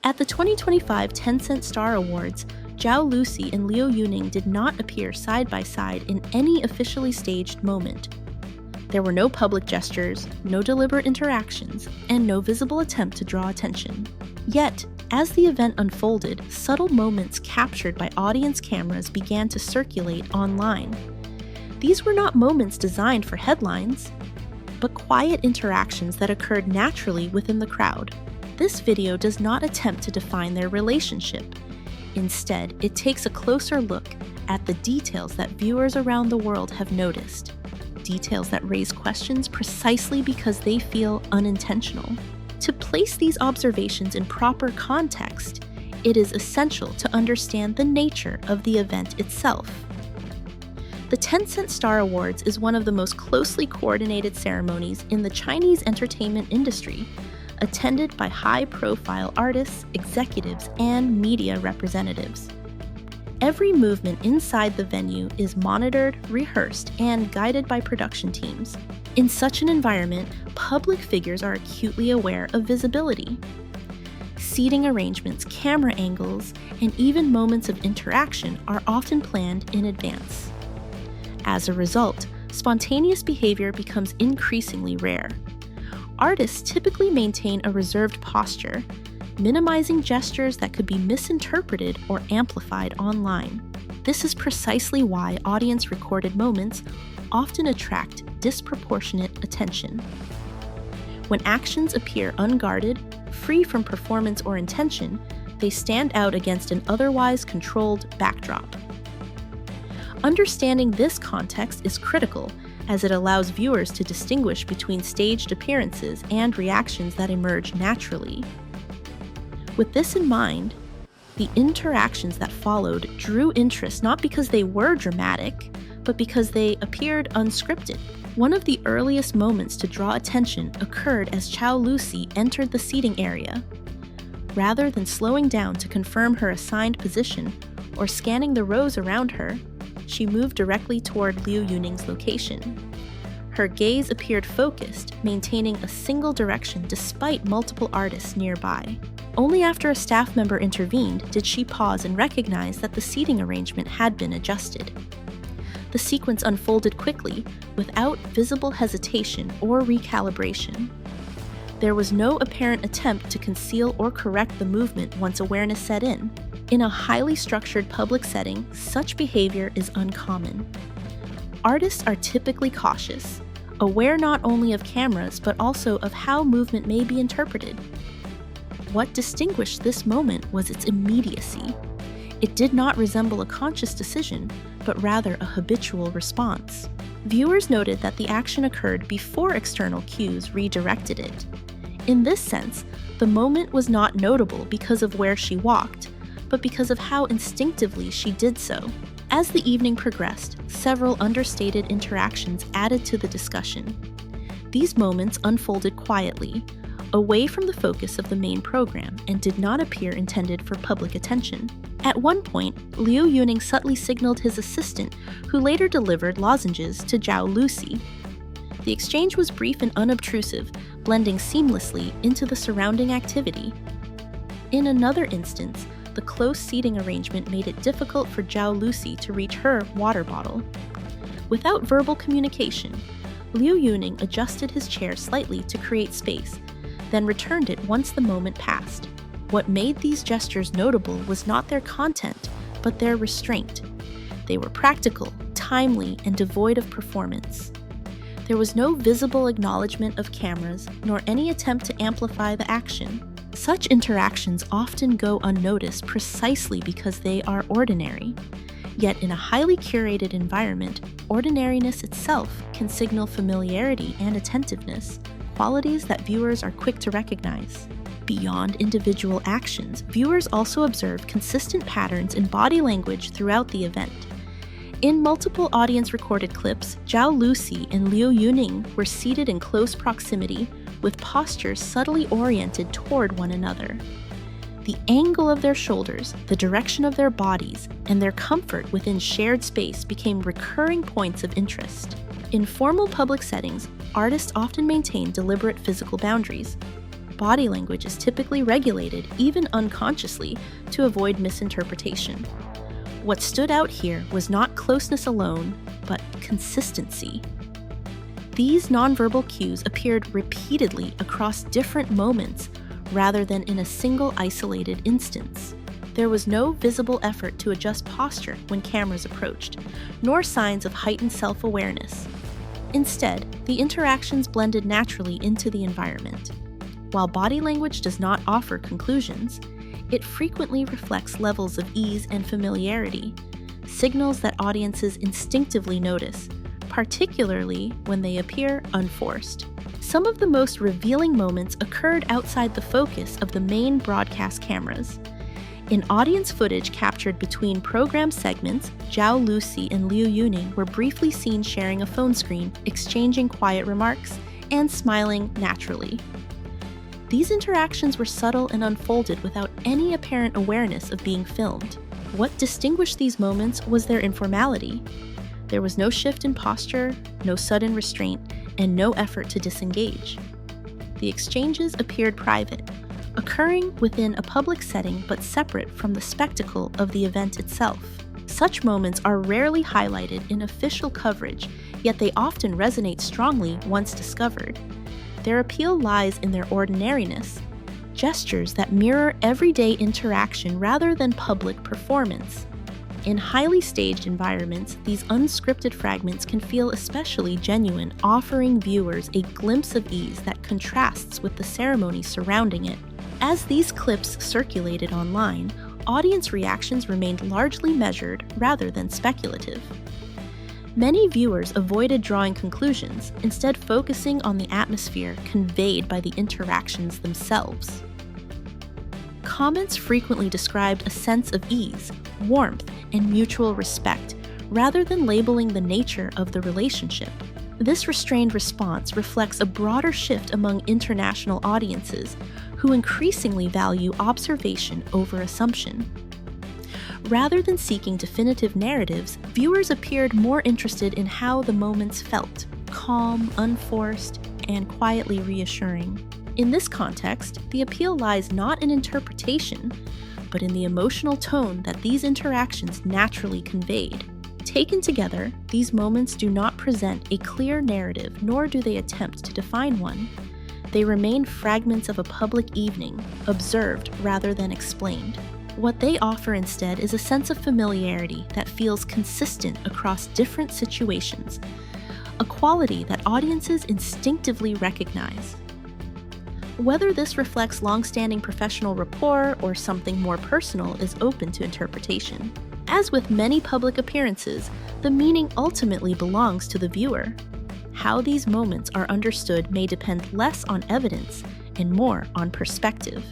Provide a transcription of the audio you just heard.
At the 2025 Tencent Star Awards, Zhao Lusi and Liu did not appear side by side in any officially staged moment. There were no public gestures, no deliberate interactions, and no visible attempt to draw attention. Yet, as the event unfolded, subtle moments captured by audience cameras began to circulate online. These were not moments designed for headlines, but quiet interactions that occurred naturally within the crowd. This video does not attempt to define their relationship. Instead, it takes a closer look at the details that viewers around the world have noticed. Details that raise questions precisely because they feel unintentional. To place these observations in proper context, it is essential to understand the nature of the event itself. The Tencent Star Awards is one of the most closely coordinated ceremonies in the Chinese entertainment industry, attended by high-profile artists, executives, and media representatives. Every movement inside the venue is monitored, rehearsed, and guided by production teams. In such an environment, public figures are acutely aware of visibility. Seating arrangements, camera angles, and even moments of interaction are often planned in advance. As a result, spontaneous behavior becomes increasingly rare. Artists typically maintain a reserved posture, minimizing gestures that could be misinterpreted or amplified online. This is precisely why audience-recorded moments often attract disproportionate attention. When actions appear unguarded, free from performance or intention, they stand out against an otherwise controlled backdrop. Understanding this context is critical, as it allows viewers to distinguish between staged appearances and reactions that emerge naturally. With this in mind, the interactions that followed drew interest not because they were dramatic, but because they appeared unscripted. One of the earliest moments to draw attention occurred as Zhao Lusi entered the seating area. Rather than slowing down to confirm her assigned position or scanning the rows around her, she moved directly toward Liu Yuning's location. Her gaze appeared focused, maintaining a single direction despite multiple artists nearby. Only after a staff member intervened did she pause and recognize that the seating arrangement had been adjusted. The sequence unfolded quickly, without visible hesitation or recalibration. There was no apparent attempt to conceal or correct the movement once awareness set in. In a highly structured public setting, such behavior is uncommon. Artists are typically cautious, aware not only of cameras but also of how movement may be interpreted. What distinguished this moment was its immediacy. It did not resemble a conscious decision, but rather a habitual response. Viewers noted that the action occurred before external cues redirected it. In this sense, the moment was not notable because of where she walked, but because of how instinctively she did so. As the evening progressed, several understated interactions added to the discussion. These moments unfolded quietly, away from the focus of the main program, and did not appear intended for public attention. At one point, Liu Yuning subtly signaled his assistant, who later delivered lozenges to Zhao Lusi. The exchange was brief and unobtrusive, blending seamlessly into the surrounding activity. In another instance, the close seating arrangement made it difficult for Zhao Lusi to reach her water bottle. Without verbal communication, Liu Yuning adjusted his chair slightly to create space, then returned it once the moment passed. What made these gestures notable was not their content, but their restraint. They were practical, timely, and devoid of performance. There was no visible acknowledgement of cameras, nor any attempt to amplify the action. Such interactions often go unnoticed precisely because they are ordinary. Yet in a highly curated environment, ordinariness itself can signal familiarity and attentiveness, qualities that viewers are quick to recognize. Beyond individual actions, viewers also observe consistent patterns in body language throughout the event. In multiple audience-recorded clips, Zhao Lusi and Liu Yuning were seated in close proximity, with postures subtly oriented toward one another. The angle of their shoulders, the direction of their bodies, and their comfort within shared space became recurring points of interest. In formal public settings, artists often maintain deliberate physical boundaries. body language is typically regulated, even unconsciously, to avoid misinterpretation. What stood out here was not closeness alone, but consistency. These nonverbal cues appeared repeatedly across different moments rather than in a single isolated instance. There was no visible effort to adjust posture when cameras approached, nor signs of heightened self-awareness. Instead, the interactions blended naturally into the environment. While body language does not offer conclusions, it frequently reflects levels of ease and familiarity, signals that audiences instinctively notice, particularly when they appear unforced. Some of the most revealing moments occurred outside the focus of the main broadcast cameras. In audience footage captured between program segments, Zhao Lusi and Liu Yuning were briefly seen sharing a phone screen, exchanging quiet remarks, and smiling naturally. These interactions were subtle and unfolded without any apparent awareness of being filmed. What distinguished these moments was their informality. There was no shift in posture, no sudden restraint, and no effort to disengage. The exchanges appeared private, occurring within a public setting but separate from the spectacle of the event itself. Such moments are rarely highlighted in official coverage, yet they often resonate strongly once discovered. Their appeal lies in their ordinariness, gestures that mirror everyday interaction rather than public performance. In highly staged environments, these unscripted fragments can feel especially genuine, offering viewers a glimpse of ease that contrasts with the ceremony surrounding it. As these clips circulated online, audience reactions remained largely measured rather than speculative. Many viewers avoided drawing conclusions, instead focusing on the atmosphere conveyed by the interactions themselves. Comments frequently described a sense of ease, warmth, and mutual respect, rather than labeling the nature of the relationship. This restrained response reflects a broader shift among international audiences, who increasingly value observation over assumption. Rather than seeking definitive narratives, viewers appeared more interested in how the moments felt, calm, unforced, and quietly reassuring. In this context, the appeal lies not in interpretation, but in the emotional tone that these interactions naturally conveyed. Taken together, these moments do not present a clear narrative, nor do they attempt to define one. They remain fragments of a public evening, observed rather than explained. What they offer instead is a sense of familiarity that feels consistent across different situations, a quality that audiences instinctively recognize. Whether this reflects long-standing professional rapport or something more personal is open to interpretation. As with many public appearances, the meaning ultimately belongs to the viewer. How these moments are understood may depend less on evidence and more on perspective.